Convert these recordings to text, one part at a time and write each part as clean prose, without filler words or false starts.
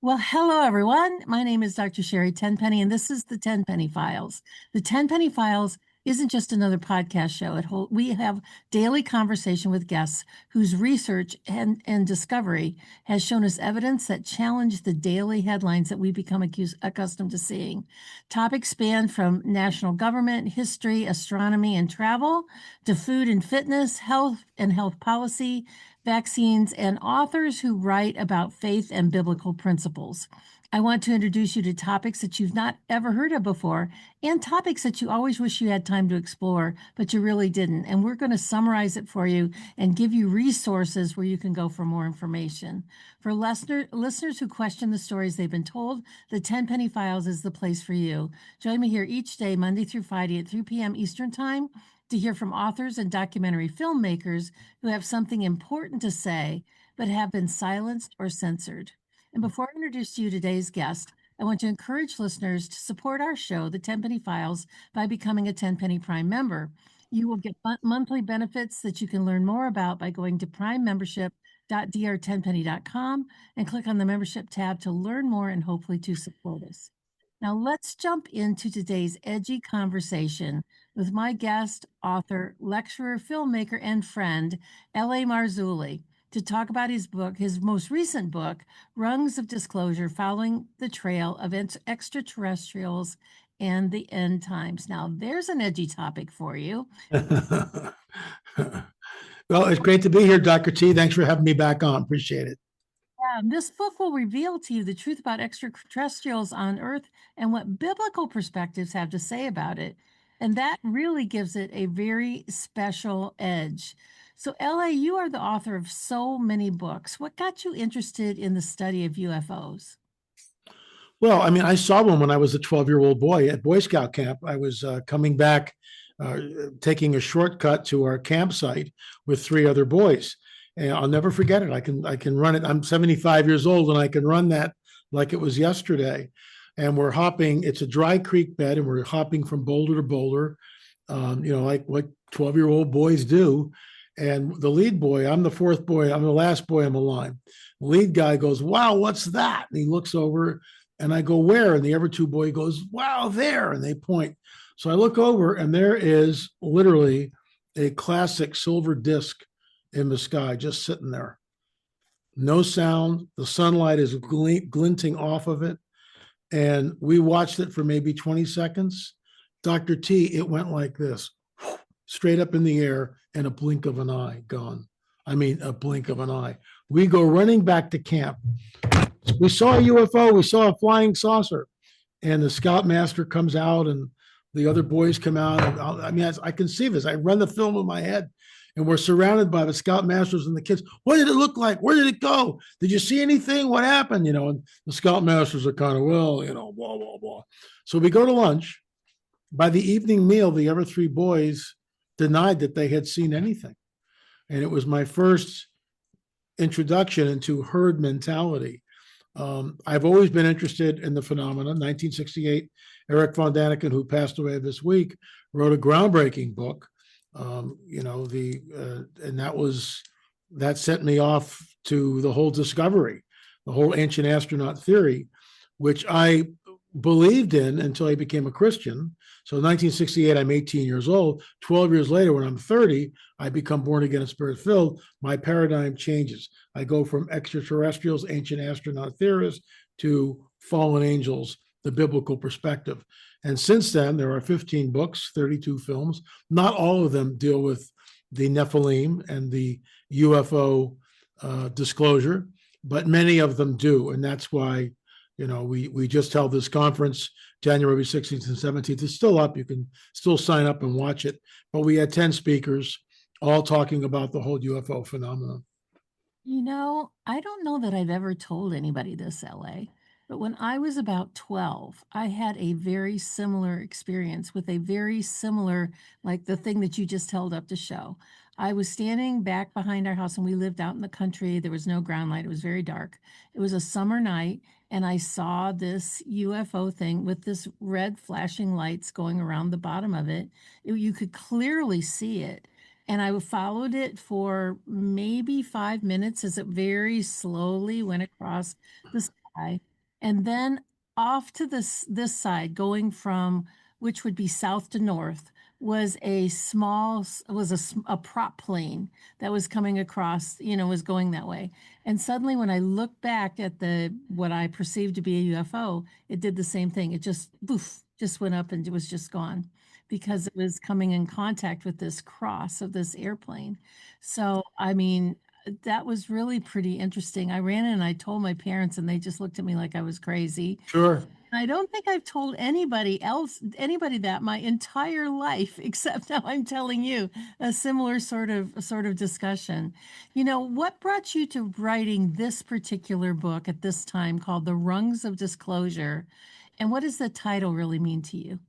Well, hello, everyone. My name is Dr. Sherri Tenpenny, and this is the Tenpenny Files. The Tenpenny Files isn't just another podcast show. We have daily conversation with guests whose research and discovery has shown us evidence that challenge the daily headlines that we become accustomed to seeing. Topics span from national government, history, astronomy, and travel to food and fitness, health and health policy, vaccines, and authors who write about faith and biblical principles. I want to introduce you to topics that you've not ever heard of before and topics that you always wish you had time to explore, but you really didn't. And we're going to summarize it for you and give you resources where you can go for more information. For listeners who question the stories they've been told, the Tenpenny Files is the place for you. Join me here each day, Monday through Friday at 3 p.m. Eastern Time, to hear from authors and documentary filmmakers who have something important to say but have been silenced or censored. And before I introduce to you today's guest, I want to encourage listeners to support our show, The Tenpenny Files, by becoming a Tenpenny Prime member. You will get monthly benefits that you can learn more about by going to primemembership.drtenpenny.com and click on the membership tab to learn more and hopefully to support us. Now, let's jump into today's edgy conversation with my guest, author, lecturer, filmmaker, and friend, L.A. Marzulli, to talk about his book, his most recent book, Rungs of Disclosure, Following the Trail of Extraterrestrials and the End Times. Now, there's an edgy topic for you. Well, it's great to be here, Dr. T. Thanks for having me back on. Appreciate it. This book will reveal to you the truth about extraterrestrials on Earth and what biblical perspectives have to say about it. And that really gives it a very special edge. So, LA, you are the author of so many books. What got you interested in the study of UFOs? Well, I mean, I saw one when I was a 12-year-old boy at Boy Scout camp. I was coming back, taking a shortcut to our campsite with three other boys. And I'll never forget it. I can run it. I'm 75 years old and I can run that like it was yesterday. And we're hopping, it's a dry creek bed, and we're hopping from boulder to boulder, like what 12-year-old boys do. And the lead boy, I'm the fourth boy, I'm the last boy on the line. The lead guy goes, "Wow, what's that?" And he looks over and I go, "Where?" And the other two boy goes, "Wow, there." And they point. So I look over and there is literally a classic silver disc in the sky, just sitting there. No sound. The sunlight is glinting off of it. And we watched it for maybe 20 seconds. Dr. T, it went like this, straight up in the air in a blink of an eye, gone. I mean, a blink of an eye. We go running back to camp. We saw a UFO. We saw a flying saucer. And the scoutmaster comes out and the other boys come out. And I can see this. I run the film in my head. And we're surrounded by the scoutmasters and the kids. What did it look like? Where did it go? Did you see anything? What happened? And the scoutmasters are kind of, blah, blah, blah. So we go to lunch. By the evening meal, the other three boys denied that they had seen anything. And it was my first introduction into herd mentality. I've always been interested in the phenomenon. 1968, Eric von Daniken, who passed away this week, wrote a groundbreaking book. And that sent me off to the whole discovery, the whole ancient astronaut theory, which I believed in until I became a Christian. So in 1968, I'm 18 years old. 12 years later, when I'm 30, I become born again and spirit filled. My paradigm changes. I go from extraterrestrials, ancient astronaut theorists, to fallen angels, the biblical perspective. And since then, there are 15 books, 32 films. Not all of them deal with the Nephilim and the UFO disclosure, but many of them do. And that's why, we just held this conference January 16th and 17th. It's still up. You can still sign up and watch it. But we had 10 speakers all talking about the whole UFO phenomenon. I don't know that I've ever told anybody this, LA. But when I was about 12, I had a very similar experience with a very similar, like the thing that you just held up to show. I was standing back behind our house and we lived out in the country. There was no ground light. It was very dark. It was a summer night and I saw this UFO thing with this red flashing lights going around the bottom of it. You could clearly see it. And I followed it for maybe 5 minutes as it very slowly went across the sky. And then off to this side, going from which would be south to north, was a prop plane that was coming across, was going that way. And suddenly when I looked back at the what I perceived to be a UFO, it did the same thing. It just poof, just went up and it was just gone because it was coming in contact with this cross of this airplane. So, I mean, that was really pretty interesting. I ran in and I told my parents, and they just looked at me like I was crazy. Sure. I don't think I've told anybody that my entire life, except now I'm telling you a similar sort of discussion. What brought you to writing this particular book at this time called The Rungs of Disclosure? And what does the title really mean to you?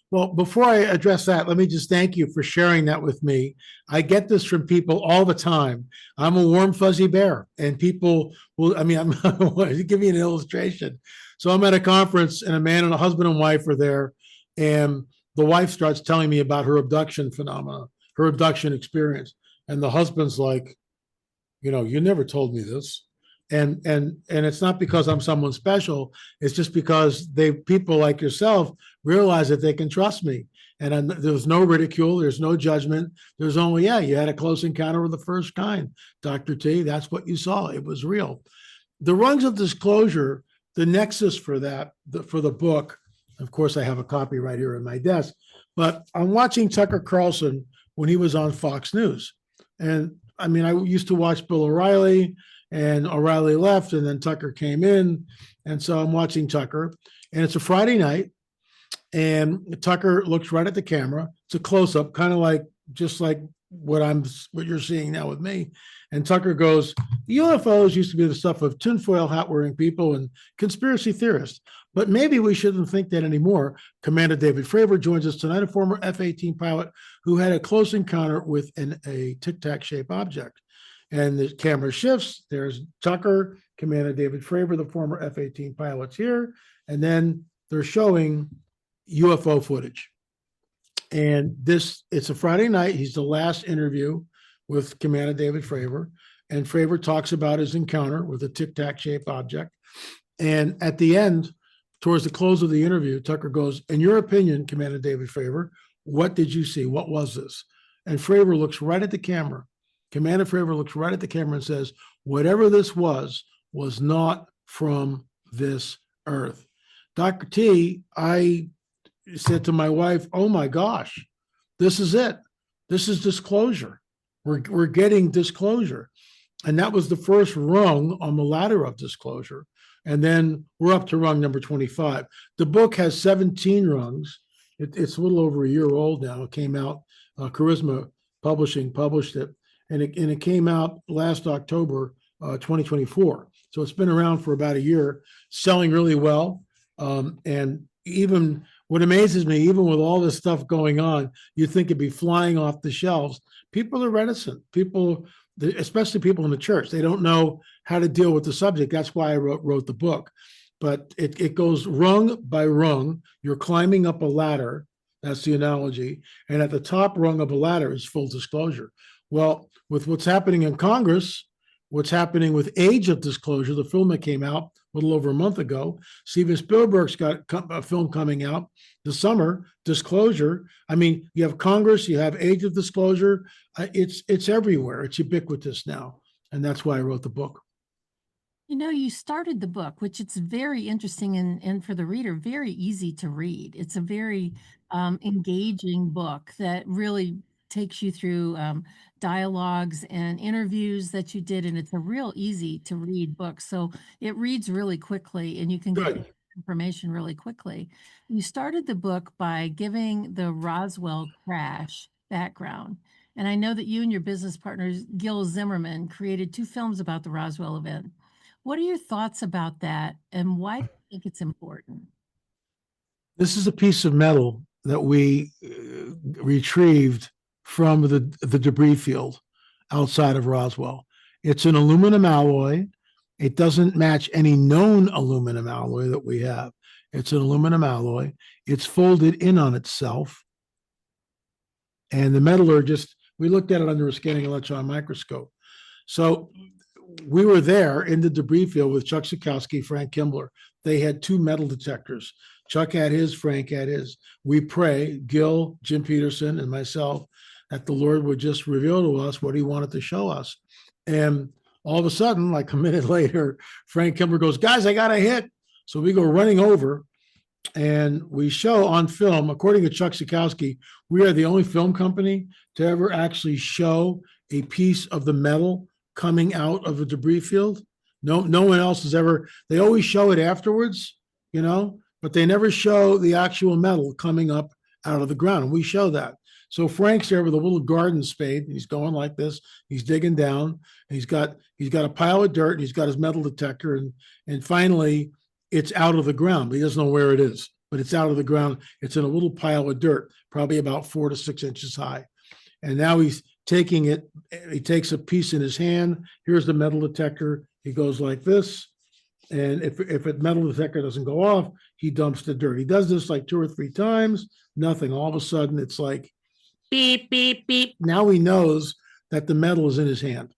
Well, before I address that, let me just thank you for sharing that with me. I get this from people all the time. I'm a warm, fuzzy bear, and people will, I mean, I'm to give you an illustration. So I'm at a conference, and a man and a husband and wife are there, and the wife starts telling me about her abduction phenomena, her abduction experience. And the husband's like, you never told me this. And it's not because I'm someone special. It's just because people like yourself realize that they can trust me. And there's no ridicule, there's no judgment. There's only, yeah, you had a close encounter of the first kind, Dr. T. That's what you saw. It was real. The rungs of disclosure, the nexus for that, for the book, of course, I have a copy right here in my desk, but I'm watching Tucker Carlson when he was on Fox News. And I mean, I used to watch Bill O'Reilly, and O'Reilly left, and then Tucker came in. And so I'm watching Tucker, and it's a Friday night, and Tucker looks right at the camera. It's a close up, kind of like just like what you're seeing now with me. And Tucker goes, UFOs used to be the stuff of tinfoil hat wearing people and conspiracy theorists, but maybe we shouldn't think that anymore. Commander David Fravor joins us tonight, a former F-18 pilot who had a close encounter with a tic-tac shaped object. And the camera shifts. There's Tucker, Commander David Fravor, the former F-18 pilot's here. And then they're showing UFO footage. And it's a Friday night. He's the last interview with Commander David Fravor. And Fravor talks about his encounter with a tic-tac shaped object. And at the end, towards the close of the interview, Tucker goes, in your opinion, Commander David Fravor, what did you see? What was this? And Fravor looks right at the camera. Commander Fravor looks right at the camera and says, whatever this was not from this earth. Dr. T, I said to my wife, oh my gosh, this is it. This is disclosure. We're getting disclosure. And that was the first rung on the ladder of disclosure. And then we're up to rung number 25. The book has 17 rungs. It's a little over a year old now. It came out, Charisma Publishing published it. And it came out last October, 2024. So it's been around for about a year, selling really well. And even what amazes me, even with all this stuff going on, you'd think it'd be flying off the shelves. People are reticent. People, especially people in the church, they don't know how to deal with the subject. That's why I wrote the book. But it goes rung by rung. You're climbing up a ladder. That's the analogy. And at the top rung of a ladder is full disclosure. Well, with what's happening in Congress, what's happening with Age of Disclosure, the film that came out a little over a month ago, Steven Spielberg's got a film coming out this summer, Disclosure. I mean, you have Congress, you have Age of Disclosure. It's everywhere. It's ubiquitous now. And that's why I wrote the book. You started the book, which it's very interesting and for the reader, very easy to read. It's a very engaging book that really takes you through dialogues and interviews that you did, and it's a real easy to read book. So it reads really quickly, and you can get information really quickly. You started the book by giving the Roswell crash background. And I know that you and your business partners, Gil Zimmerman, created 2 films about the Roswell event. What are your thoughts about that, and why do you think it's important? This is a piece of metal that we retrieved from the debris field outside of Roswell. It's an aluminum alloy. It doesn't match any known aluminum alloy that we have. It's an aluminum alloy. It's folded in on itself. And the metallurgist, we looked at it under a scanning electron microscope. So we were there in the debris field with Chuck Sikowski, Frank Kimbler. They had 2 metal detectors. Chuck had his, Frank had his. We pray, Gil, Jim Peterson, and myself, that the Lord would just reveal to us what he wanted to show us. And all of a sudden, like a minute later, Frank Kimbler goes, guys, I got a hit. So we go running over and we show on film, according to Chuck Sikowski, we are the only film company to ever actually show a piece of the metal coming out of a debris field. No one else has ever, they always show it afterwards, but they never show the actual metal coming up out of the ground. And we show that. So Frank's there with a little garden spade, and he's going like this. He's digging down. And he's got a pile of dirt, and he's got his metal detector, and finally it's out of the ground. But he doesn't know where it is, but it's out of the ground. It's in a little pile of dirt, probably about 4 to 6 inches high. And now he's taking it. He takes a piece in his hand. Here's the metal detector. He goes like this. And if a metal detector doesn't go off, he dumps the dirt. He does this like 2 or 3 times, nothing. All of a sudden, it's like beep, beep, beep. Now he knows that the metal is in his hand.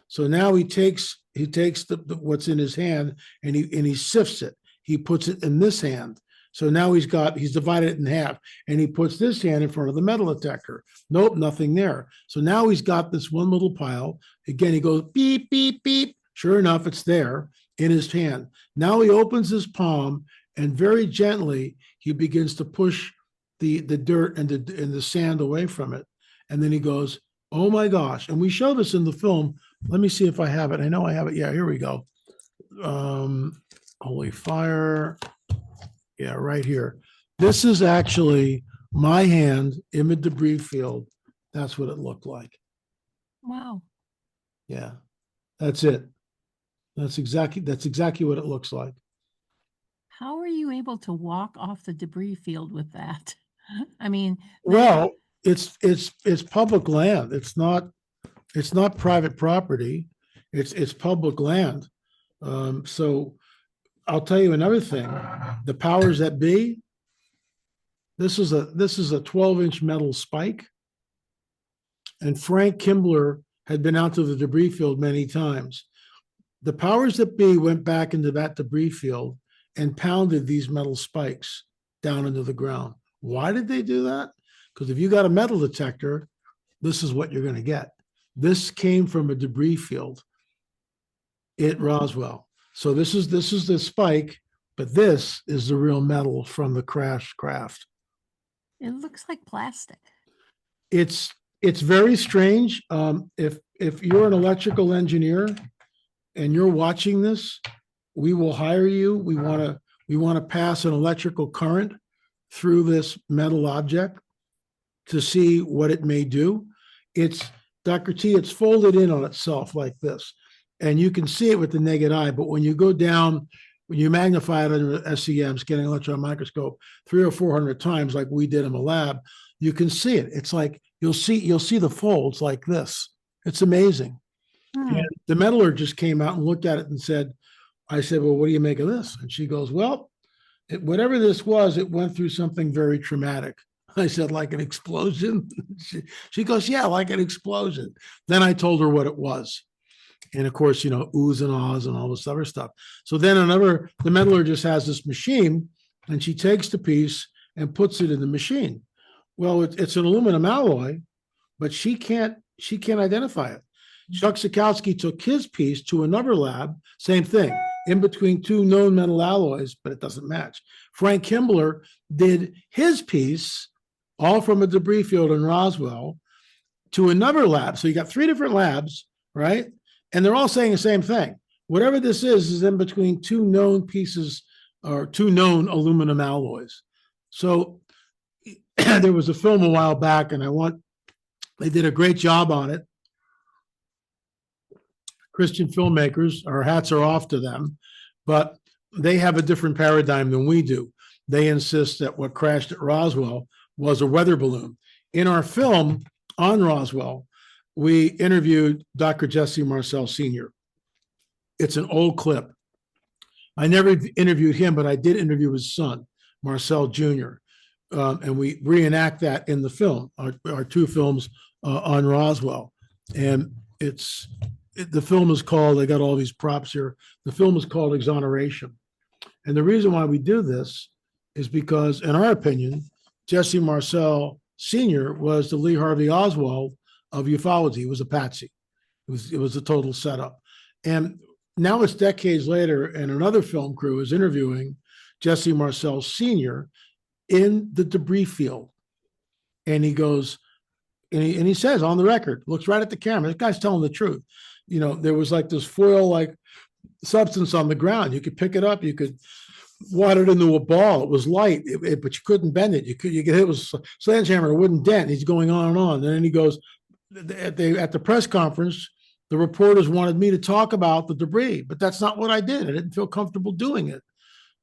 So now he takes the what's in his hand and he sifts it. He puts it in this hand. So now he's divided it in half, and he puts this hand in front of the metal detector. Nope, nothing there. So now he's got this one little pile. Again, he goes beep, beep, beep. Sure enough, it's there in his hand. Now he opens his palm, and very gently he begins to push the dirt and the sand away from it. And then he goes, oh my gosh. And we show this in the film. Let me see if I have it. I know I have it. Yeah, here we go. Holy fire. Yeah, right here. This is actually my hand in the debris field. That's what it looked like. Wow. Yeah, that's it. That's exactly what it looks like. How are you able to walk off the debris field with that? I mean, well, it's public land. It's not private property. It's public land. So I'll tell you another thing. The powers that be, this is a 12-inch metal spike. And Frank Kimbler had been out to the debris field many times. The powers that be went back into that debris field and pounded these metal spikes down into the ground. Why did they do that? Because if you got a metal detector, this is what you're going to get. This came from a debris field at Roswell. So this is the spike, but this is the real metal from the crash craft. It looks like plastic. It's very strange. If you're an electrical engineer and you're watching this, we will hire you. We want to pass an electrical current through this metal object to see what it may do. It's Dr. T, it's folded in on itself like this. And you can see it with the naked eye, but when you go down, when you magnify it under SEM, scanning electron microscope, 300 or 400 times, like we did in the lab, you can see it. It's like you'll see the folds like this. It's amazing. And the metaller just came out and looked at it and said, I said, well, what do you make of this? And she goes, well, whatever this was, it went through something very traumatic. I said, like an explosion? She goes, yeah, like an explosion. Then I told her what it was. And of course, oohs and ahs and all this other stuff. So then the metaller just has this machine, and she takes the piece and puts it in the machine. Well, it's an aluminum alloy, but she can't identify it. Chuck Sikowski took his piece to another lab, same thing, in between 2 known metal alloys, but it doesn't match. Frank Kimbler did his piece, all from a debris field in Roswell, to another lab. So you got 3 different labs, right? And they're all saying the same thing. Whatever this is in between 2 known pieces or 2 known aluminum alloys. So there was a film a while back, and they did a great job on it. Christian filmmakers, our hats are off to them, but they have a different paradigm than we do. They insist that what crashed at Roswell was a weather balloon. In our film on Roswell, we interviewed Dr. Jesse Marcel Sr. It's an old clip. I never interviewed him, but I did interview his son, Marcel Jr., and we reenact that in the film, our 2 films on Roswell. And it's the film is called, I got all these props here. The film is called Exoneration. And the reason why we do this is because, in our opinion, Jesse Marcel Sr. was the Lee Harvey Oswald of ufology. He was a patsy. It was a total setup. And now it's decades later, and another film crew is interviewing Jesse Marcel Sr. in the debris field. And he goes, and he says on the record, looks right at the camera, this guy's telling the truth. You know, there was like this foil-like substance on the ground. You could pick it up, you could wad it into a ball. It was light, but you couldn't bend it. You could hit it with a sledgehammer, it wouldn't dent. He's going on and on. And then he goes, at the press conference, the reporters wanted me to talk about the debris, but that's not what I did. I didn't feel comfortable doing it.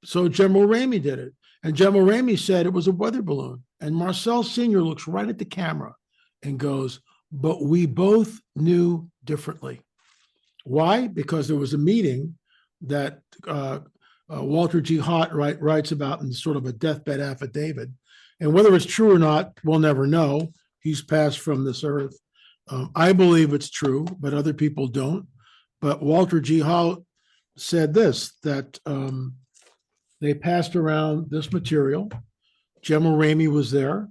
So General Ramey did it. And General Ramey said it was a weather balloon. And Marcel Sr. looks right at the camera and goes, but we both knew differently. Why? Because there was a meeting that Walter G. Haught writes about in sort of a deathbed affidavit. And whether it's true or not, we'll never know. He's passed from this earth. I believe it's true, but other people don't. But Walter G. Haught said this, that they passed around this material. General Ramey was there.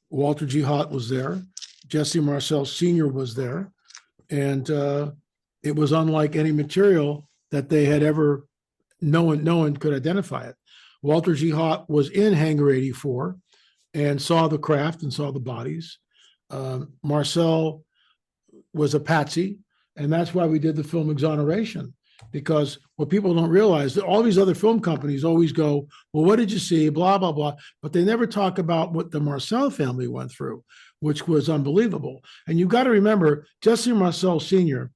Walter G. Haught was there. Jesse Marcel Sr. was there. And it was unlike any material that they had ever, no one could identify it. Walter G. Haught was in Hangar 84 and saw the craft and saw the bodies. Marcel was a patsy, and that's why we did the film Exoneration, because what people don't realize, that all these other film companies always go, well, what did you see, blah, blah, blah, but they never talk about what the Marcel family went through, which was unbelievable. And you've got to remember, Jesse Marcel Sr.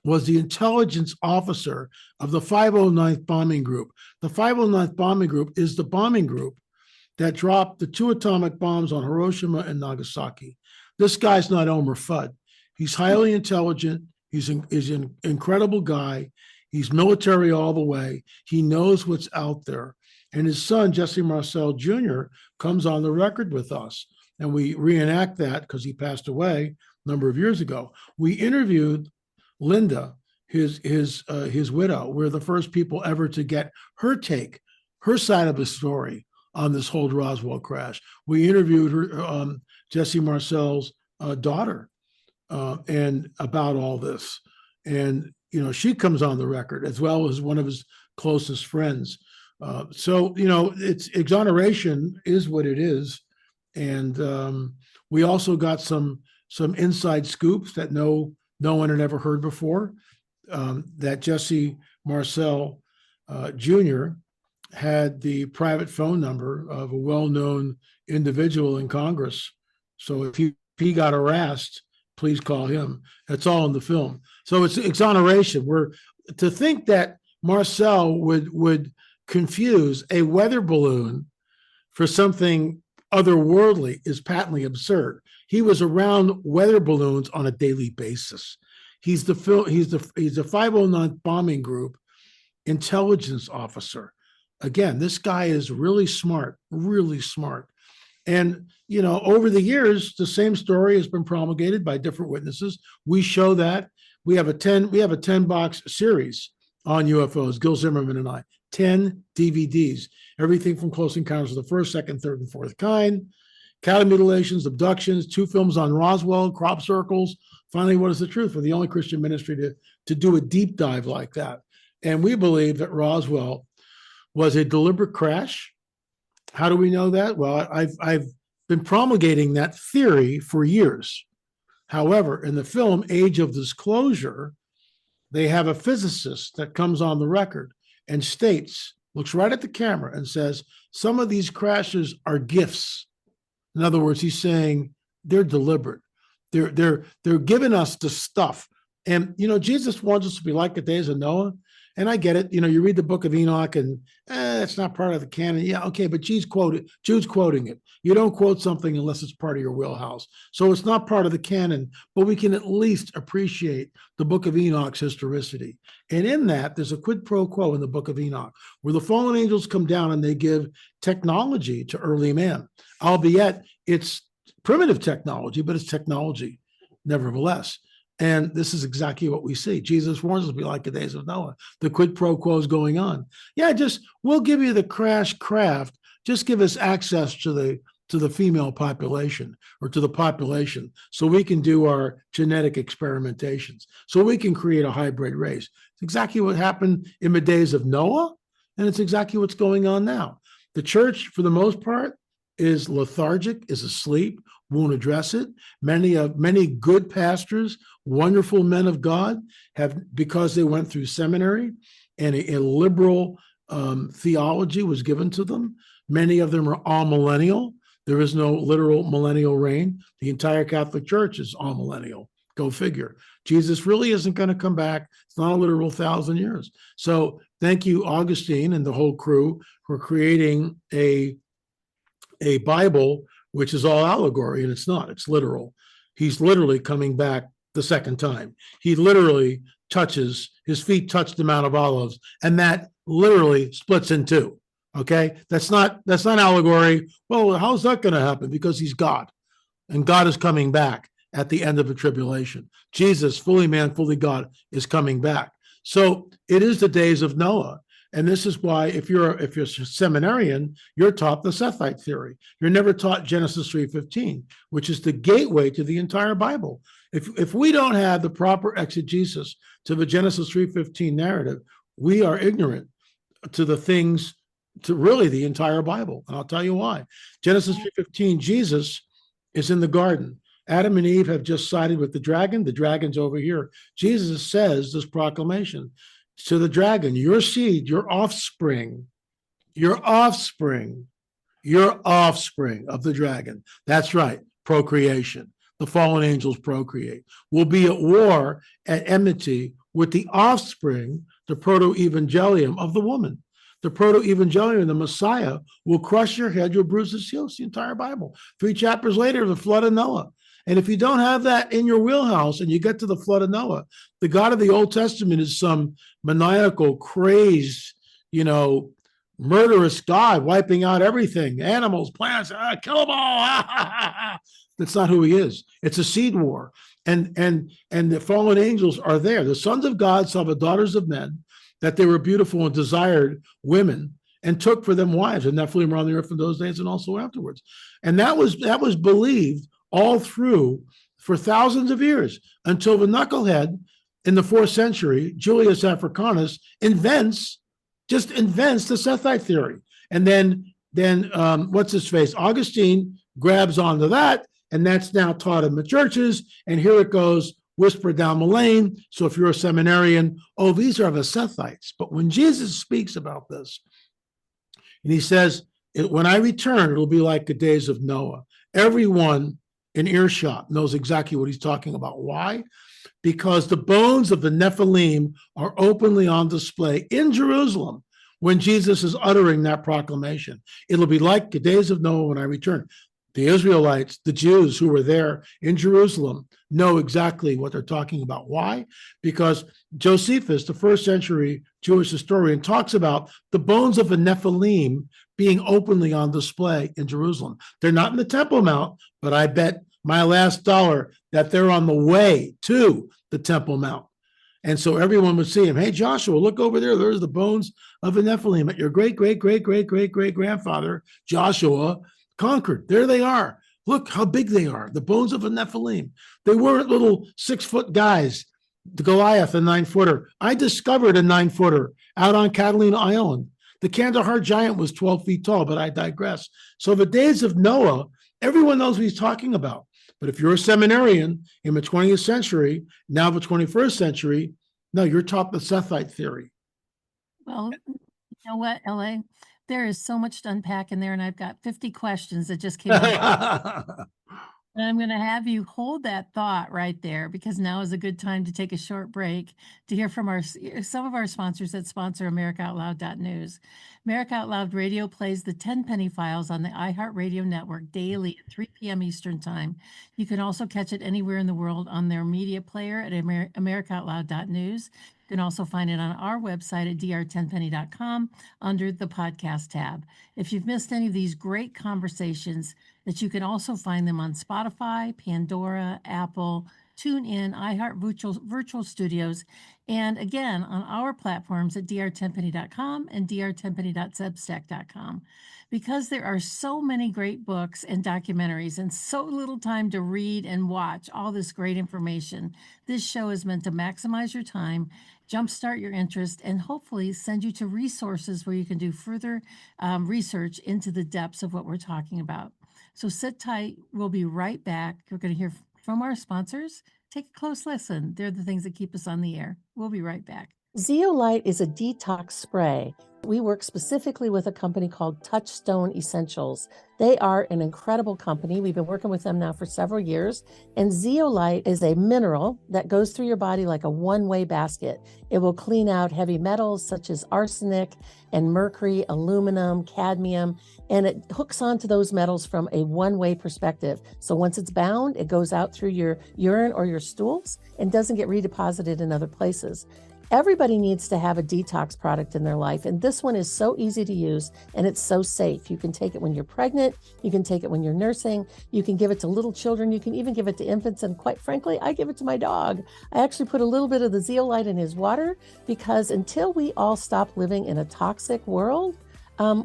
was the intelligence officer of the 509th Bombing Group. The 509th Bombing Group is the bombing group that dropped the 2 atomic bombs on Hiroshima and Nagasaki. This guy's not Elmer Fudd. He's highly intelligent. He's an incredible guy. He's military all the way. He knows what's out there. And his son, Jesse Marcel Jr., comes on the record with us. And we reenact that because he passed away a number of years ago. We interviewed Linda, his widow. We're the first people ever to get her take, her side of the story on this whole Roswell crash. We interviewed her, Jesse Marcel's daughter, and about all this. And, you know, she comes on the record as well as one of his closest friends. So, you know, it's Exoneration is what it is. And we also got some inside scoops that no one had ever heard before, that Jesse Marcel Jr. had the private phone number of a well-known individual in Congress. So if he got harassed, please call him. That's all in the film. So it's Exoneration. To think that Marcel would confuse a weather balloon for something otherworldly is patently absurd. He was around weather balloons on a daily basis. He's the 509th Bombing Group intelligence officer. Again, this guy is really smart, really smart. And, you know, over the years, the same story has been promulgated by different witnesses. We show that. We have a 10-box series on UFOs, Gil Zimmerman and I, 10 DVDs, everything from Close Encounters of the First, Second, Third, and Fourth Kind, cattle mutilations, abductions, 2 films on Roswell, crop circles. Finally, What is the Truth? We're the only Christian ministry to do a deep dive like that. And we believe that Roswell was a deliberate crash. How do we know that? Well, I've been promulgating that theory for years. However, in the film Age of Disclosure, they have a physicist that comes on the record and states, looks right at the camera and says, some of these crashes are gifts. In other words, he's saying they're deliberate. They're giving us the stuff. And, you know, Jesus wants us to be like the days of Noah. And I get it. You know, you read the book of Enoch and it's not part of the canon. Yeah, okay, but Jude's quoting it. You don't quote something unless it's part of your wheelhouse. So it's not part of the canon, but we can at least appreciate the book of Enoch's historicity. And in that, there's a quid pro quo in the book of Enoch, where the fallen angels come down and they give technology to early man, albeit it's primitive technology, but it's technology nevertheless. And this is exactly what we see. Jesus warns us to be like the days of Noah. The quid pro quo is going on. Yeah, just we'll give you the crash craft. Just give us access to the female population or to the population so we can do our genetic experimentations, so we can create a hybrid race. It's exactly what happened in the days of Noah, and it's exactly what's going on now. The church, for the most part, is lethargic, is asleep, won't address it. Many good pastors, wonderful men of God, have, because they went through seminary and a liberal theology was given to them. Many of them are all millennial. There is no literal millennial reign. The entire Catholic Church is all millennial. Go figure. Jesus really isn't going to come back. It's not a literal 1,000 years. So thank you, Augustine, and the whole crew for creating a Bible which is all allegory, and it's not. It's literal. He's literally coming back the second time. He literally his feet touch the Mount of Olives, and that literally splits in two. Okay, that's not allegory. Well, how's that going to happen? Because he's God, and God is coming back at the end of the tribulation. Jesus, fully man, fully God, is coming back. So it is the days of Noah. And this is why, if you're a seminarian, you're taught the Sethite theory. You're never taught Genesis 3:15, which is the gateway to the entire Bible. If we don't have the proper exegesis to the Genesis 3:15 narrative, we are ignorant to the things, to really the entire Bible. And I'll tell you why. Genesis 3:15, Jesus is in the garden. Adam and Eve have just sided with the dragon. The dragon's over here. Jesus says this proclamation to the dragon: your seed, your offspring of the dragon. That's right, procreation. The fallen angels procreate. Will be at war, at enmity with the offspring, the proto-evangelium of the woman. The proto-evangelium, the Messiah, will crush your head, you'll bruise his heel. It's the entire Bible. 3 chapters later, the flood of Noah. And if you don't have that in your wheelhouse and you get to the flood of Noah, the God of the Old Testament is some maniacal, crazed, murderous God wiping out everything, animals, plants, kill them all. That's not who he is. It's a seed war. And the fallen angels are there. The sons of God saw the daughters of men, that they were beautiful and desired women, and took for them wives. And Nephilim were on the earth in those days and also afterwards. And that was believed all through for thousands of years, until the knucklehead in the 4th century, Julius Africanus, invents the Sethite theory. And then what's his face? Augustine grabs onto that, and that's now taught in the churches. And here it goes, whispered down the lane. So if you're a seminarian, oh, these are the Sethites. But when Jesus speaks about this, and he says, when I return, it'll be like the days of Noah. Everyone in earshot knows exactly what he's talking about. Why? Because the bones of the Nephilim are openly on display in Jerusalem when Jesus is uttering that proclamation. It'll be like the days of Noah when I return. The Israelites, the Jews who were there in Jerusalem, know exactly what they're talking about. Why? Because Josephus, the 1st century Jewish historian, talks about the bones of the Nephilim being openly on display in Jerusalem. They're not in the Temple Mount, but I bet my last dollar that they're on the way to the Temple Mount. And so everyone would see him. Hey, Joshua, look over there. There's the bones of the Nephilim that your great-great-great-great-great-great-grandfather, Joshua, conquered. There they are. Look how big they are, the bones of a Nephilim. They weren't little 6-foot guys, the Goliath, a 9-footer. I discovered a 9-footer out on Catalina Island. The Kandahar giant was 12 feet tall, but I digress. So the days of Noah, everyone knows what he's talking about. But if you're a seminarian in the 20th century, now the 21st century, no, you're taught the Sethite theory. Well, you know what, LA? There is so much to unpack in there, and I've got 50 questions that just came up. And I'm going to have you hold that thought right there, because now is a good time to take a short break to hear from some of our sponsors that sponsor AmericaOutloud.news. America Out Loud Radio plays the Tenpenny Files on the iHeartRadio network daily at 3 p.m. Eastern Time. You can also catch it anywhere in the world on their media player at AmericaOutloud.news. You can also find it on our website at drtenpenny.com under the podcast tab. If you've missed any of these great conversations, that you can also find them on Spotify, Pandora, Apple, TuneIn, iHeart Virtual Studios, and again on our platforms at drtenpenny.com and drtenpenny.substack.com. Because there are so many great books and documentaries and so little time to read and watch all this great information, this show is meant to maximize your time, jumpstart your interest, and hopefully send you to resources where you can do further research into the depths of what we're talking about. So sit tight. We'll be right back. We're going to hear from our sponsors. Take a close listen. They're the things that keep us on the air. We'll be right back. Zeolite is a detox spray. We work specifically with a company called Touchstone Essentials. They are an incredible company. We've been working with them now for several years. And zeolite is a mineral that goes through your body like a one-way basket. It will clean out heavy metals such as arsenic and mercury, aluminum, cadmium, and it hooks onto those metals from a one-way perspective. So once it's bound, it goes out through your urine or your stools and doesn't get redeposited in other places. Everybody needs to have a detox product in their life, and this one is so easy to use and it's so safe. You can take it when you're pregnant, you can take it when you're nursing, you can give it to little children, you can even give it to infants, and quite frankly, I give it to my dog. I actually put a little bit of the zeolite in his water because until we all stop living in a toxic world,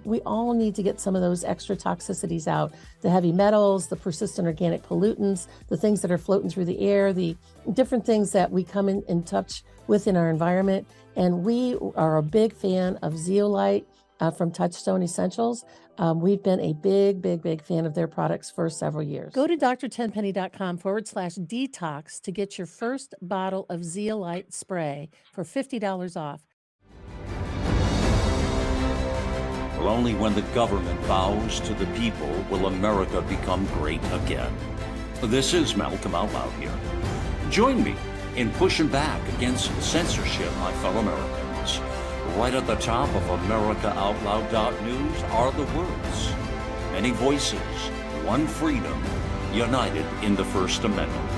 we all need to get some of those extra toxicities out, the heavy metals, the persistent organic pollutants, the things that are floating through the air, the different things that we come in touch with in our environment. And we are a big fan of zeolite from Touchstone Essentials. We've been a big fan of their products for several years. Go to drtenpenny.com/detox to get your first bottle of zeolite spray for $50 off. Well, only when the government bows to the people will America become great again. This is Malcolm Out Loud here. Join me in pushing back against censorship, my fellow Americans. Right at the top of AmericaOutloud.news are the words, many voices, one freedom, united in the First Amendment.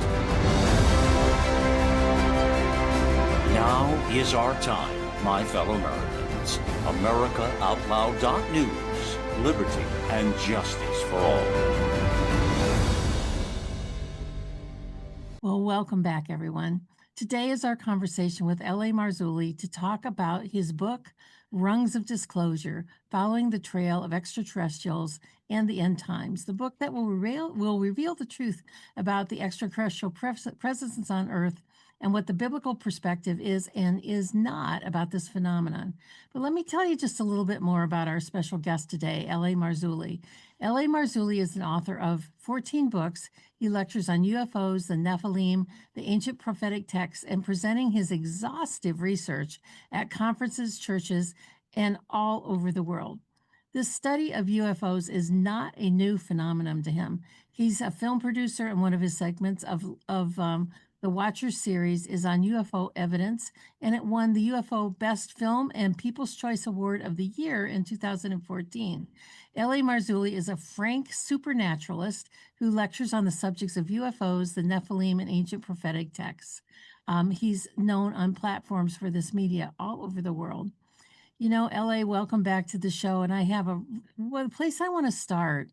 Now is our time, my fellow Americans. AmericaOutloud.news, liberty and justice for all. Well, welcome back, everyone. Today is our conversation with L.A. Marzulli to talk about his book, Rungs of Disclosure, Following the Trail of Extraterrestrials and the End Times, the book that will reveal the truth about the extraterrestrial presence on Earth and what the biblical perspective is and is not about this phenomenon. But let me tell you just a little bit more about our special guest today, L.A. Marzulli. L.A. Marzulli is an author of 14 books. He lectures on UFOs, the Nephilim, the ancient prophetic texts, and presenting his exhaustive research at conferences, churches, and all over the world. This study of UFOs is not a new phenomenon to him. He's a film producer, and one of his segments of the Watcher series is on UFO evidence, and it won the UFO Best Film and People's Choice Award of the Year in 2014. L.A. Marzulli is a frank supernaturalist who lectures on the subjects of UFOs, the Nephilim, and ancient prophetic texts. He's known on platforms for this media all over the world. You know, L.A., welcome back to the show, and I have a place I want to start,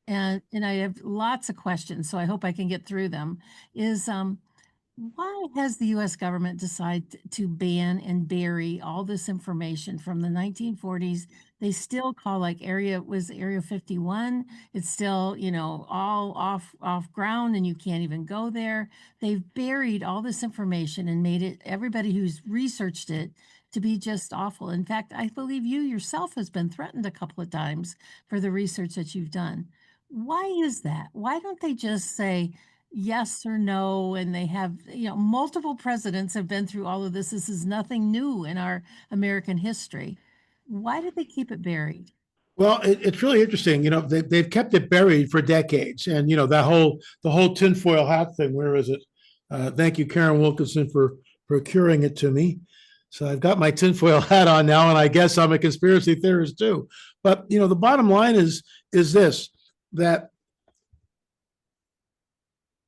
and I have lots of questions, so I hope I can get through them, is why has the U.S. government decided to ban and bury all this information from the 1940s? They still call Area 51. It's still, all off ground and you can't even go there. They've buried all this information and made it, everybody who's researched it, to be just awful. In fact, I believe you yourself has been threatened a couple of times for the research that you've done. Why is that? Why don't they just say yes or no? And they have, multiple presidents have been through all of this. This is nothing new in our American history. Why did they keep it buried? Well, it's really interesting. They've kept it buried for decades, and the whole tinfoil hat thing. Where is it? Thank you, Karen Wilkinson, for procuring it to me. So I've got my tinfoil hat on now, and I guess I'm a conspiracy theorist too. But the bottom line is this: that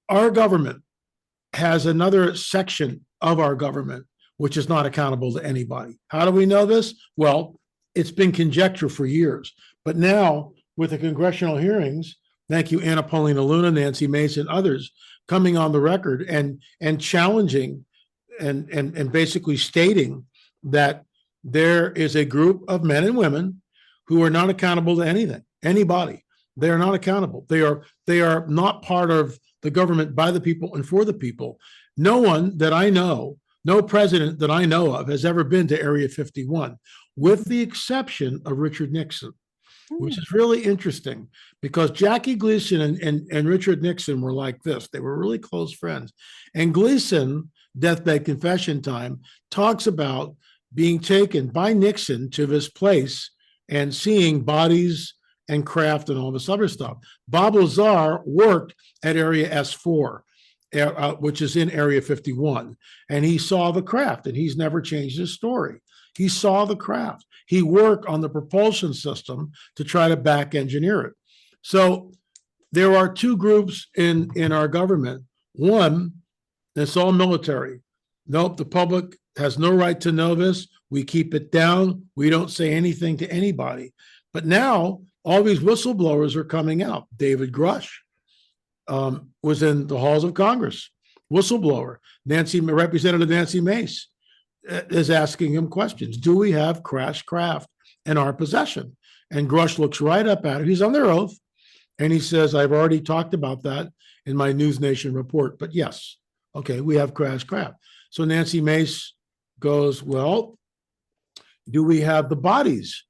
our government has another section of our government which is not accountable to anybody. How do we know this? Well, it's been conjecture for years. But now, with the congressional hearings, thank you, Anna Paulina Luna, Nancy Mace, and others, coming on the record and challenging and basically stating that there is a group of men and women who are not accountable to anything, anybody. They are not accountable. They are not part of the government by the people and for the people. No one that I know, no president that I know of has ever been to Area 51, with the exception of Richard Nixon, which is really interesting because Jackie Gleason and Richard Nixon were like this. They were really close friends. And Gleason, deathbed confession time, talks about being taken by Nixon to this place and seeing bodies and craft and all this other stuff. Bob Lazar worked at Area S4, which is in Area 51, and he saw the craft, and he's never changed his story. He saw the craft. He worked on the propulsion system to try to back engineer it. So there are two groups in our government. One, that's all military. Nope, the public has no right to know this. We keep it down. We don't say anything to anybody. But now all these whistleblowers are coming out. David Grush was in the halls of Congress, whistleblower. Representative Nancy Mace is asking him questions. Do we have crash craft in our possession? And Grush looks right up at him. He's under oath. And he says, I've already talked about that in my News Nation report. But yes, okay, we have crash craft. So Nancy Mace goes, well, do we have the bodies,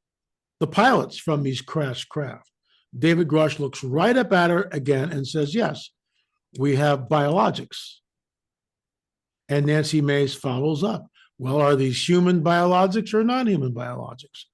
the pilots from these crash craft? David Grush looks right up at her again and says, yes, we have biologics. And Nancy Mace follows up. Well, are these human biologics or non-human biologics?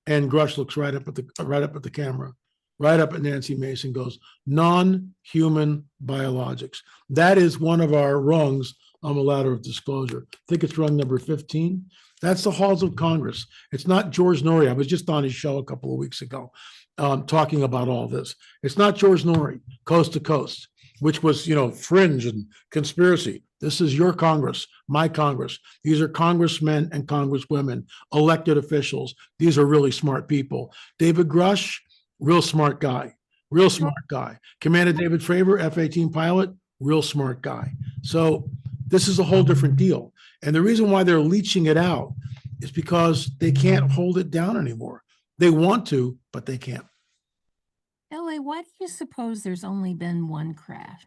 And Grush looks right up at the camera, right up at Nancy Mace and goes, non-human biologics. That is one of our rungs on the ladder of disclosure. I think it's rung number 15. That's the halls of Congress. It's not George Norrie. I was just on his show a couple of weeks ago talking about all this. It's not George Norrie, Coast to Coast, which was, fringe and conspiracy. This is your Congress, my Congress. These are congressmen and congresswomen, elected officials. These are really smart people. David Grush, real smart guy. Commander David Fravor, F-18 pilot, real smart guy. So this is a whole different deal. And the reason why they're leaching it out is because they can't hold it down anymore. They want to, but they can't. LA, why do you suppose there's only been one crash?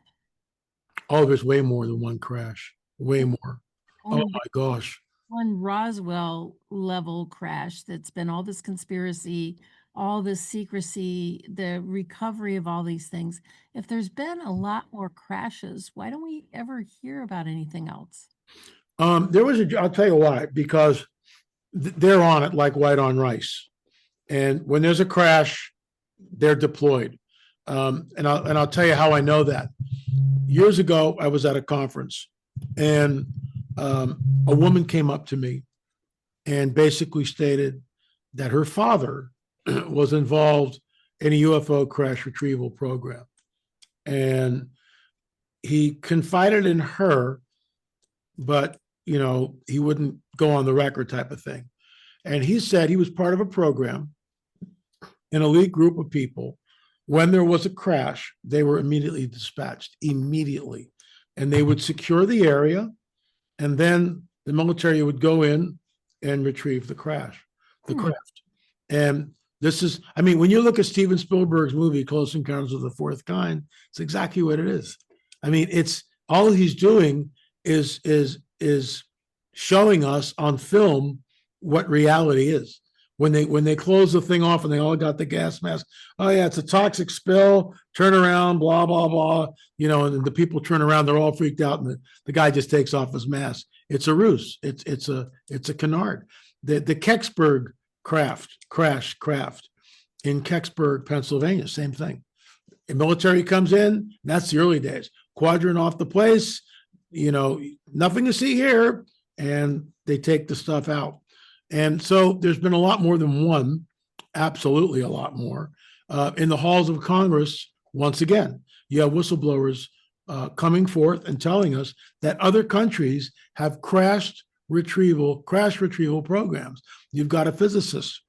Oh, there's way more than one crash. Way more. Oh my gosh. One Roswell level crash that's been all this conspiracy, all this secrecy, the recovery of all these things. If there's been a lot more crashes, why don't we ever hear about anything else? I'll tell you why, because they're on it like white on rice. And when there's a crash, they're deployed. And I'll tell you how I know that. Years ago, I was at a conference and a woman came up to me and basically stated that her father was involved in a UFO crash retrieval program. And he confided in her, but, he wouldn't go on the record type of thing. And he said he was part of a program, an elite group of people. When there was a crash, they were immediately dispatched, immediately. And they would secure the area, and then the military would go in and retrieve the craft. And this is, when you look at Steven Spielberg's movie, Close Encounters of the Fourth Kind, it's exactly what it is. It's all he's doing is showing us on film what reality is. When they close the thing off and they all got the gas mask, oh yeah, it's a toxic spill, turn around, blah, blah, blah, and the people turn around, they're all freaked out, and the guy just takes off his mask. It's a ruse. It's a canard. The Kecksburg crash in Kecksburg, Pennsylvania, same thing. The military comes in, that's the early days. Quadrant off the place, nothing to see here, and they take the stuff out. And so there's been a lot more than one, absolutely a lot more. In the halls of Congress, once again, you have whistleblowers coming forth and telling us that other countries have crash retrieval programs. You've got a physicist,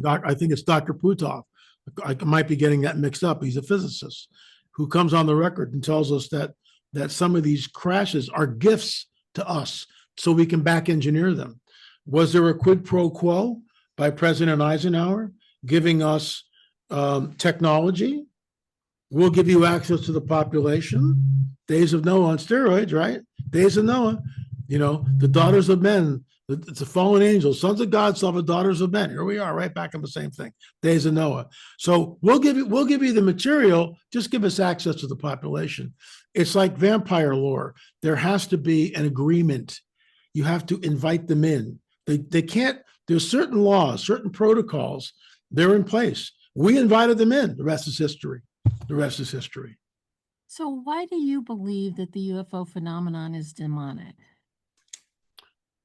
I think it's Dr. Putov. I might be getting that mixed up. He's a physicist who comes on the record and tells us that that some of these crashes are gifts to us so we can back engineer them? Was there a quid pro quo by President Eisenhower giving us technology? We'll give you access to the population. Days of Noah on steroids, right? Days of Noah, the daughters of men, it's a fallen angels, sons of God, son of daughters of men. Here we are, right back in the same thing. Days of Noah. So we'll give you the material. Just give us access to the population. It's like vampire lore. There has to be an agreement. You have to invite them in. They can't. There's certain laws, certain protocols. They're in place. We invited them in. The rest is history. The rest is history. So why do you believe that the UFO phenomenon is demonic?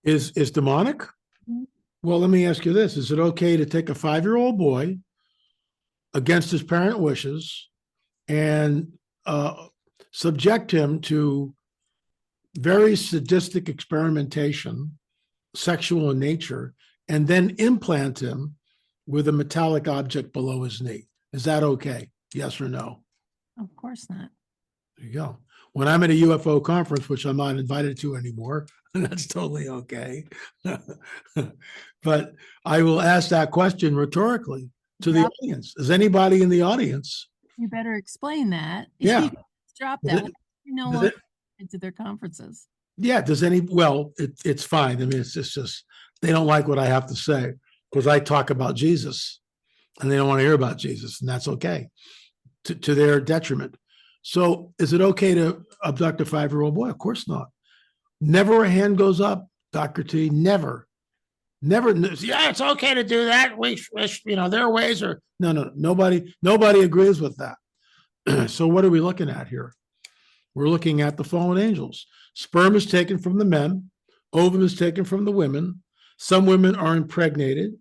Is demonic? Mhm. Well, let me ask you this. Is it okay to take a 5-year-old boy against his parent wishes and subject him to very sadistic experimentation, sexual in nature, and then implant him with a metallic object below his knee? Is that okay? Yes or no? Of course not. There you go. When I'm at a UFO conference, which I'm not invited to anymore, that's totally okay. But I will ask that question rhetorically to the Yep. audience. Is anybody in the audience? You better explain that. Yeah. You drop that. You no Does longer it- into their conferences. Yeah. Well, it's fine. I mean, it's just they don't like what I have to say because I talk about Jesus and they don't want to hear about Jesus, and that's okay to their detriment. So is it okay to abduct a 5-year-old boy? Of course not. Never a hand goes up, Dr. T. Never. Yeah, it's okay to do that. Their ways are no. Nobody agrees with that. So what are we looking at here? We're looking at the fallen angels. Sperm is taken from the men, ovum is taken from the women. Some women are impregnated,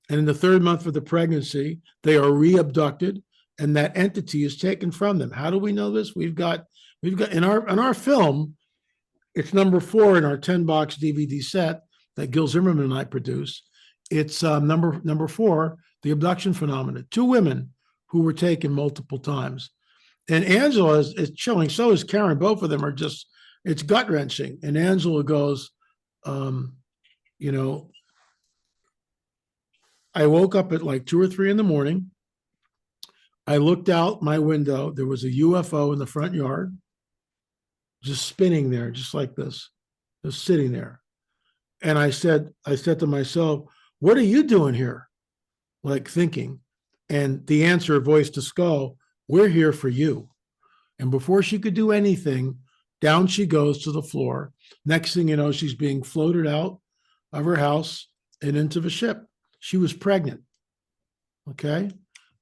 and in the 3rd month of the pregnancy, they are re-abducted, and that entity is taken from them. How do we know this? We've got in our film. It's number 4 in our 10-box DVD set that Gil Zimmerman and I produce. It's number 4, the abduction phenomenon. 2 women who were taken multiple times. And Angela is chilling. So is Karen. Both of them are just, it's gut-wrenching. And Angela goes, I woke up at like 2 or 3 in the morning. I looked out my window. There was a UFO in the front yard, just spinning there, just like this, just sitting there. And I said to myself, what are you doing here? Like thinking. And the answer, voice to skull, we're here for you. And before she could do anything, down she goes to the floor. Next thing you know, she's being floated out of her house and into the ship. She was pregnant. Okay.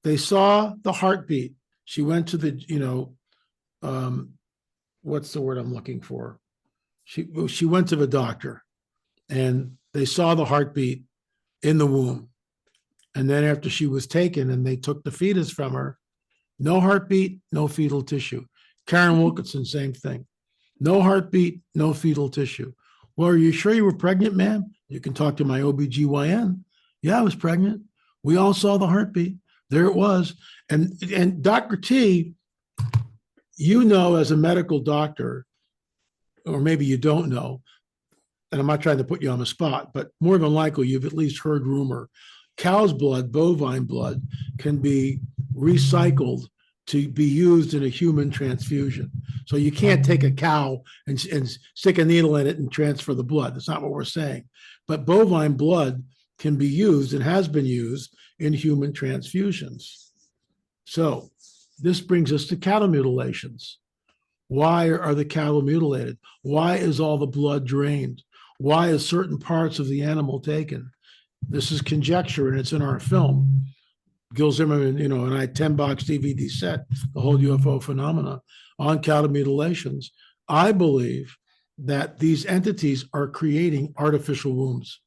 They saw the heartbeat. She went to the, what's the word I'm looking for? She went to the doctor and they saw the heartbeat in the womb. And then after she was taken and they took the fetus from her, no heartbeat, no fetal tissue. Karen Wilkinson, same thing. No heartbeat, no fetal tissue. Well, are you sure you were pregnant, ma'am? You can talk to my OBGYN. Yeah, I was pregnant. We all saw the heartbeat. There it was. And Dr. T, as a medical doctor, or maybe you don't know, and I'm not trying to put you on the spot, but more than likely you've at least heard rumor, cow's blood, bovine blood, can be recycled to be used in a human transfusion. So you can't take a cow and stick a needle in it and transfer the blood. That's not what we're saying. But bovine blood can be used and has been used in human transfusions. So this brings us to cattle mutilations. Why are the cattle mutilated? Why is all the blood drained? Why is certain parts of the animal taken? This is conjecture, and it's in our film. Gil Zimmerman, and I 10-box DVD set, the whole UFO phenomena on cattle mutilations. I believe that these entities are creating artificial wombs.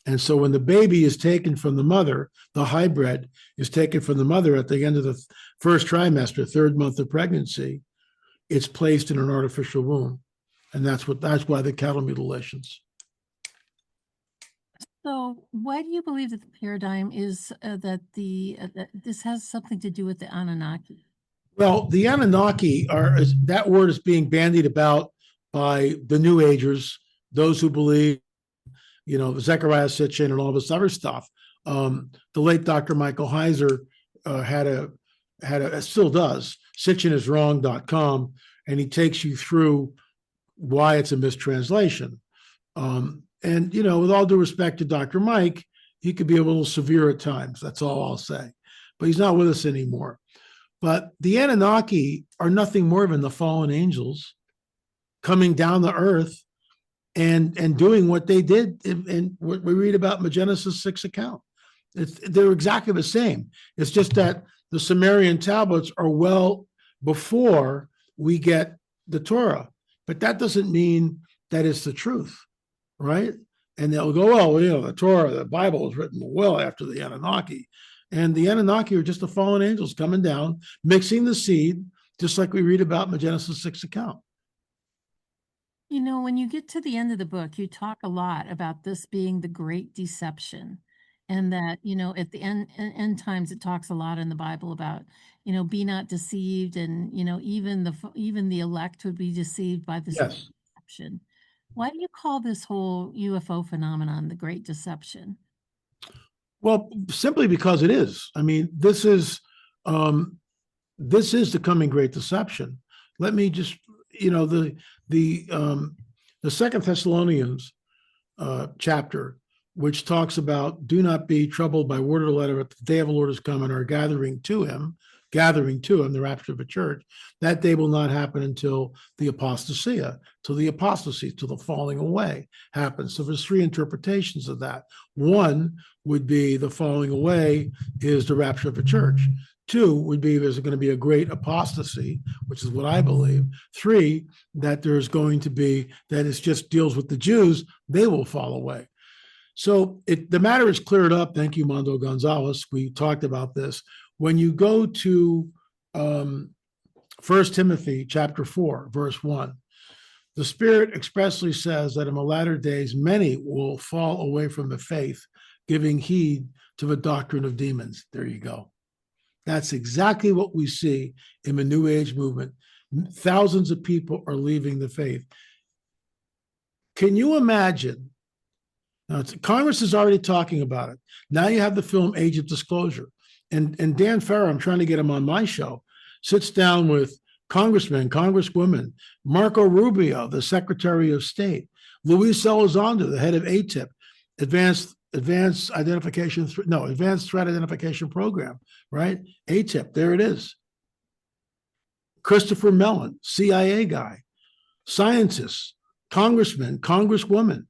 And so when the baby is taken from the mother, the hybrid is taken from the mother at the end of the first trimester, 3rd month of pregnancy, it's placed in an artificial womb. And that's why the cattle mutilations. So why do you believe that the paradigm is that this has something to do with the Anunnaki? Well, the Anunnaki that word is being bandied about by the New Agers, those who believe, Zechariah Sitchin and all this other stuff. The late Dr. Michael Heiser still does, sitchiniswrong.com, and he takes you through why it's a mistranslation. And, with all due respect to Dr. Mike, he could be a little severe at times. That's all I'll say. But he's not with us anymore. But the Anunnaki are nothing more than the fallen angels coming down to earth and doing what they did and what we read about in the Genesis 6 account. They're exactly the same. It's just that the Sumerian tablets are well before we get the Torah. But that doesn't mean that it's the truth, right? And they'll go, well, the Torah, the Bible was written well after the Anunnaki. And the Anunnaki are just the fallen angels coming down, mixing the seed, just like we read about in the Genesis 6 account. When you get to the end of the book, you talk a lot about this being the great deception. And that, at the end times, it talks a lot in the Bible about, be not deceived. And, even the elect would be deceived by this Yes. deception. Why do you call this whole UFO phenomenon the great deception? Well, simply because it is. I mean, this is the coming great deception. Let me just, the Second Thessalonians chapter, which talks about do not be troubled by word or letter, but the day of the Lord is coming, or gathering to him, the rapture of the church. That day will not happen until the apostasia, till the falling away happens. So there's three interpretations of that. One would be the falling away is the rapture of the church. Two would be there's going to be a great apostasy, which is what I believe. Three, that there's going to be, that it just deals with the Jews, they will fall away. So the matter is cleared up. Thank you, Mondo Gonzalez. We talked about this. When you go to 1 Timothy chapter 4, verse 1, the Spirit expressly says that in the latter days, many will fall away from the faith, giving heed to the doctrine of demons. There you go. That's exactly what we see in the New Age movement. Thousands of people are leaving the faith. Can you imagine? Now, Congress is already talking about it. Now you have the film Age of Disclosure. And Dan Farrow, I'm trying to get him on my show, sits down with congressmen, congresswomen, Marco Rubio, the Secretary of State, Luis Elizondo, the head of ATIP, Advanced Threat Identification Program, right? ATIP, there it is. Christopher Mellon, CIA guy, scientists, congressmen, congresswomen,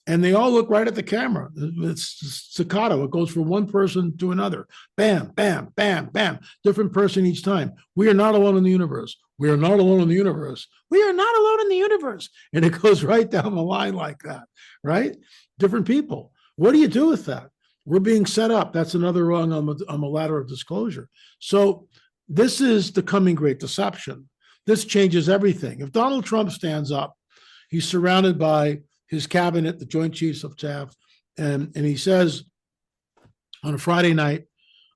and they all look right at the camera. It's staccato. It goes from one person to another. Bam, bam, bam, bam. Different person each time. We are not alone in the universe. We are not alone in the universe. We are not alone in the universe. And it goes right down the line like that, right? Different people. What do you do with that? We're being set up. That's another rung on the ladder of disclosure. So this is the coming great deception. This changes everything. If Donald Trump stands up, he's surrounded by his cabinet, the Joint Chiefs of Staff, and he says on a Friday night,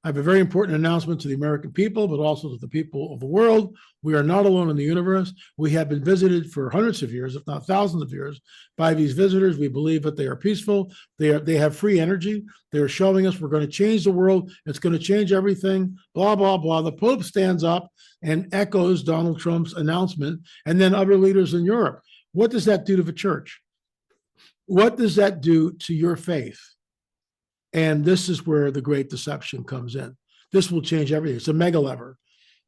I have a very important announcement to the American people, but also to the people of the world. We are not alone in the universe. We have been visited for hundreds of years, if not thousands of years, by these visitors. We believe that they are peaceful. They have free energy. They are showing us we're going to change the world. It's going to change everything, blah, blah, blah. The Pope stands up and echoes Donald Trump's announcement, and then other leaders in Europe. What does that do to the church? What does that do to your faith? And this is where the great deception comes in. This will change everything. It's a mega lever.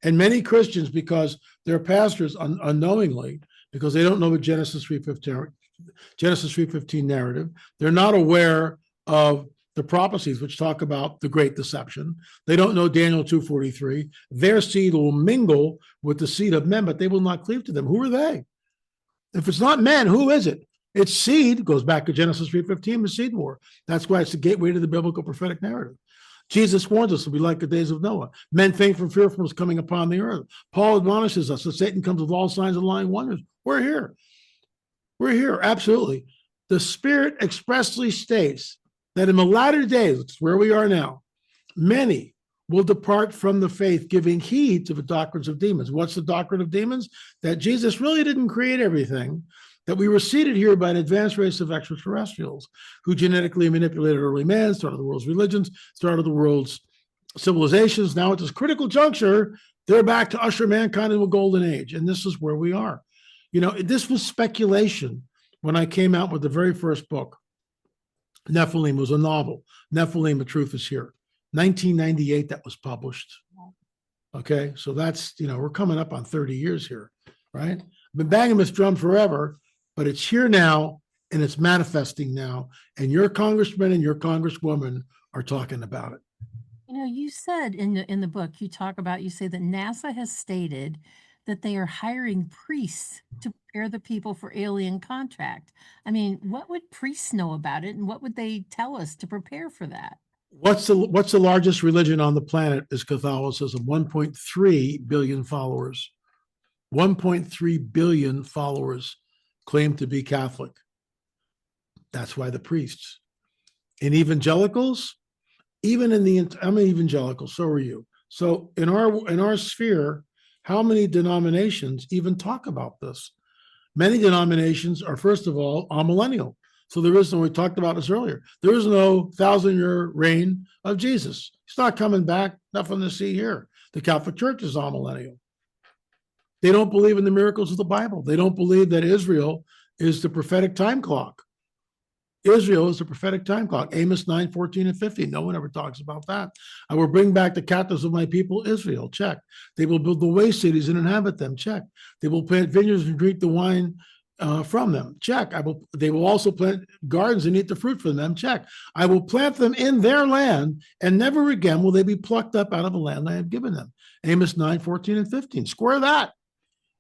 And many Christians, because their pastors unknowingly, because they don't know the Genesis 3:15 narrative, they're not aware of the prophecies which talk about the great deception. They don't know Daniel 2:43. Their seed will mingle with the seed of men, but they will not cleave to them. Who are they? If it's not men, who is it? Its seed goes back to Genesis 3:15, the seed war. That's why it's the gateway to the biblical prophetic narrative. Jesus warns us to be like the days of Noah. Men faint from fearfulness coming upon the earth. Paul admonishes us that Satan comes with all signs and lying wonders. We're here. We're here, absolutely. The Spirit expressly states that in the latter days, which is where we are now, many will depart from the faith, giving heed to the doctrines of demons. What's the doctrine of demons? That Jesus really didn't create everything, that we were seated here by an advanced race of extraterrestrials who genetically manipulated early man, started the world's religions, started the world's civilizations. Now at this critical juncture, they're back to usher mankind into a golden age. And this is where we are. You know, this was speculation when I came out with the very first book. Nephilim was a novel. Nephilim, the truth is here. 1998, that was published. Okay, so that's, you know, we're coming up on 30 years here, right? I've been banging this drum forever, but it's here now and it's manifesting now. And your congressman and your congresswoman are talking about it. You know, you said in the book, you say that NASA has stated that they are hiring priests to prepare the people for alien contact. I mean, what would priests know about it, and what would they tell us to prepare for that? What's the largest religion on the planet is Catholicism, 1.3 billion followers. 1.3 billion followers claim to be Catholic. That's why the priests. In evangelicals, I'm an evangelical, so are you. So in our sphere, how many denominations even talk about this? Many denominations are, first of all, amillennial. So there is no, we talked about this earlier, there is no 1,000-year reign of Jesus. He's not coming back, nothing to see here. The Catholic Church is amillennial. They don't believe in the miracles of the Bible. They don't believe that Israel is the prophetic time clock. Israel is the prophetic time clock. Amos 9, 14, and 15. No one ever talks about that. I will bring back the captives of my people, Israel. Check. They will build the waste cities and inhabit them. Check. They will plant vineyards and drink the wine from them. Check. They will also plant gardens and eat the fruit from them. Check. I will plant them in their land, and never again will they be plucked up out of the land I have given them. Amos 9, 14, and 15. Square that.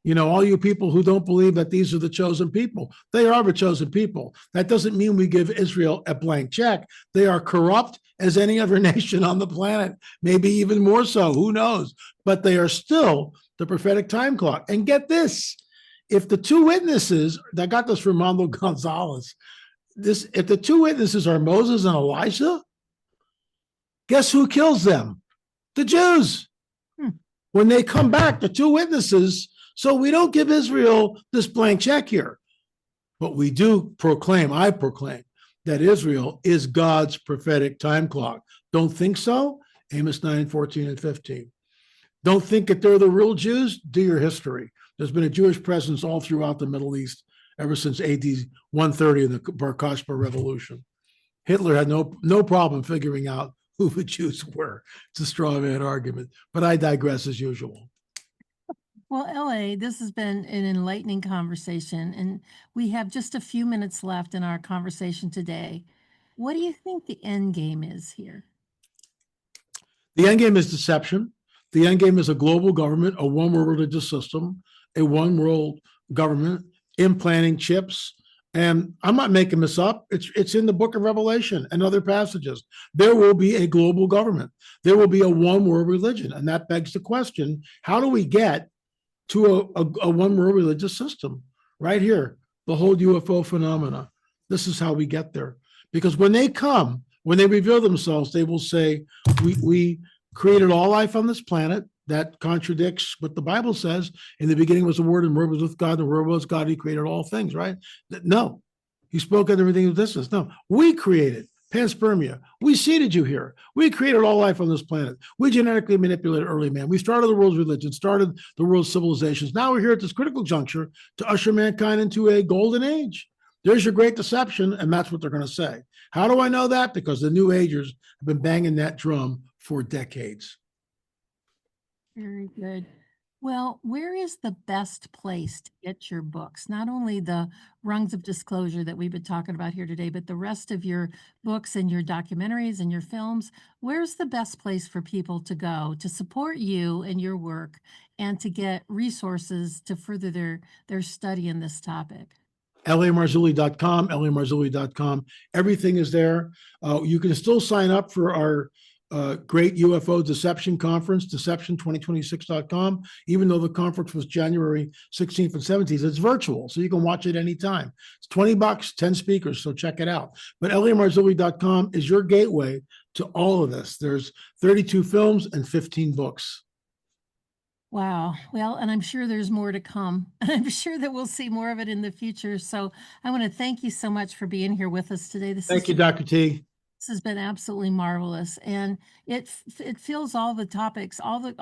You know, all you people who don't believe that these are the chosen people, they are the chosen people. That doesn't mean we give Israel a blank check. They are corrupt as any other nation on the planet, maybe even more so, who knows? But they are still the prophetic time clock. And get this, if the two witnesses, I got this from Armando Gonzalez, if the two witnesses are Moses and Elijah, guess who kills them? The Jews. When they come back, the two witnesses. So we don't give Israel this blank check here, but we do proclaim, I proclaim, that Israel is God's prophetic time clock. Don't think so? Amos 9, 14, and 15. Don't think that they're the real Jews? Do your history. There's been a Jewish presence all throughout the Middle East ever since AD 130 in the Bar Kokhba Revolution. Hitler had no problem figuring out who the Jews were. It's a straw man argument, but I digress as usual. Well, LA, this has been an enlightening conversation, and we have just a few minutes left in our conversation today. What do you think the end game is here? The end game is deception. The end game is a global government, a one world religious system, a one world government implanting chips. And I'm not making this up. It's in the book of Revelation and other passages. There will be a global government. There will be a one world religion. And that begs the question, how do we get to a one world religious system? Right here, the whole UFO phenomena. This is how we get there. Because when they come, when they reveal themselves, they will say, we created all life on this planet. That contradicts what the Bible says. In the beginning was the Word, and the Word was with God, the Word was God, He created all things, right? No, He spoke of everything with distance. No, we created panspermia. We seeded you here. We created all life on this planet. We genetically manipulated early man. We started the world's religion, started the world's civilizations. Now we're here at this critical juncture to usher mankind into a golden age. There's your great deception, and that's what they're going to say. How do I know that? Because the New Agers have been banging that drum for decades. Very good. Well, where is the best place to get your books? Not only the Rungs of Disclosure that we've been talking about here today, but the rest of your books and your documentaries and your films. Where's the best place for people to go to support you and your work and to get resources to further their study in this topic? LAMarzulli.com, LAMarzulli.com. Everything is there. You can still sign up for our great UFO deception conference, deception2026.com. Even though the conference was January 16th and 17th, it's virtual, so you can watch it anytime. It's $20, 10 speakers, so check it out. But lamarzulli.com is your gateway to all of this. There's 32 films and 15 books. Wow. Well, and I'm sure there's more to come. And I'm sure that we'll see more of it in the future. So I want to thank you so much for being here with us today. Thank you, Dr. T. This has been absolutely marvelous, and it fills all the topics, all the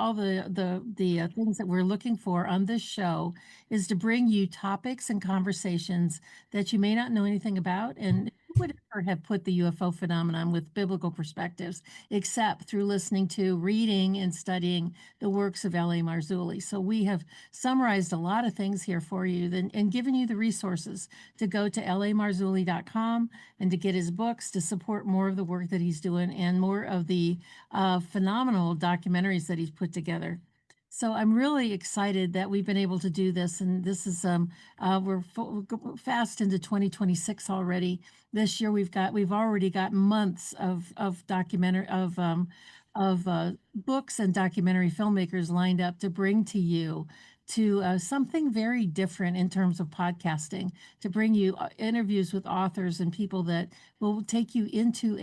things that we're looking for on this show is to bring you topics and conversations that you may not know anything about, and who would ever have put the UFO phenomenon with biblical perspectives except through listening to, reading, and studying the works of L.A. Marzulli. So we have summarized a lot of things here for you and given you the resources to go to lamarzulli.com and to get his books, to support more of the work that he's doing and more of the phenomenal documentaries that he's put together. So I'm really excited that we've been able to do this, and this is we're fast into 2026 already. This year we've already got months of documentary of books and documentary filmmakers lined up to bring to you to something very different in terms of podcasting, to bring you interviews with authors and people that will take you into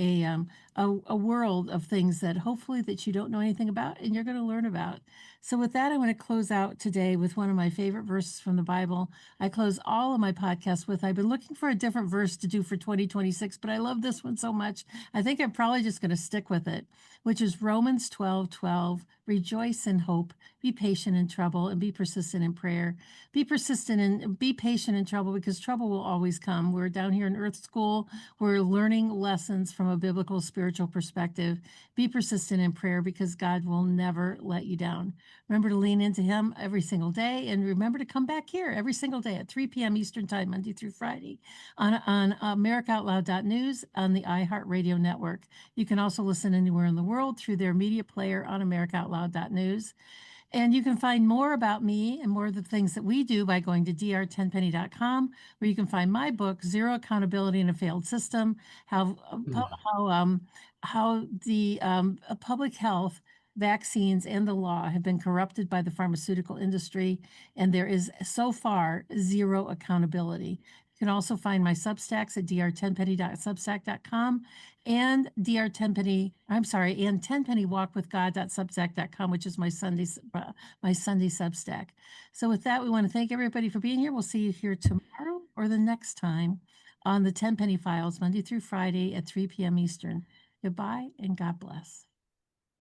a world of things that hopefully that you don't know anything about and you're going to learn about. So with that, I want to close out today with one of my favorite verses from the Bible. I close all of my podcasts with, I've been looking for a different verse to do for 2026, but I love this one so much. I think I'm probably just going to stick with it, which is Romans 12:12. Rejoice in hope, be patient in trouble, and be persistent in prayer. Be persistent and be patient in trouble, because trouble will always come. We're down here in Earth School. We're learning lessons from a biblical, spiritual perspective. Be persistent in prayer, because God will never let you down. Remember to lean into him every single day, and remember to come back here every single day at 3 p.m. Eastern Time, Monday through Friday, on AmericaOutloud.news on the iHeartRadio network. You can also listen anywhere in the world through their media player on AmericaOutloud.news. And you can find more about me and more of the things that we do by going to drtenpenny.com, where you can find my book, Zero Accountability in a Failed System, how the public health, vaccines, and the law have been corrupted by the pharmaceutical industry, and there is so far zero accountability. You can also find my Substacks at drtenpenny.substack.com and and 10pennywalkwithgod.substack.com, which is my Sunday Substack. So with that, we want to thank everybody for being here. We'll see you here tomorrow or the next time on the 10 Penny Files, Monday through Friday at 3 p.m. Eastern. Goodbye and God bless.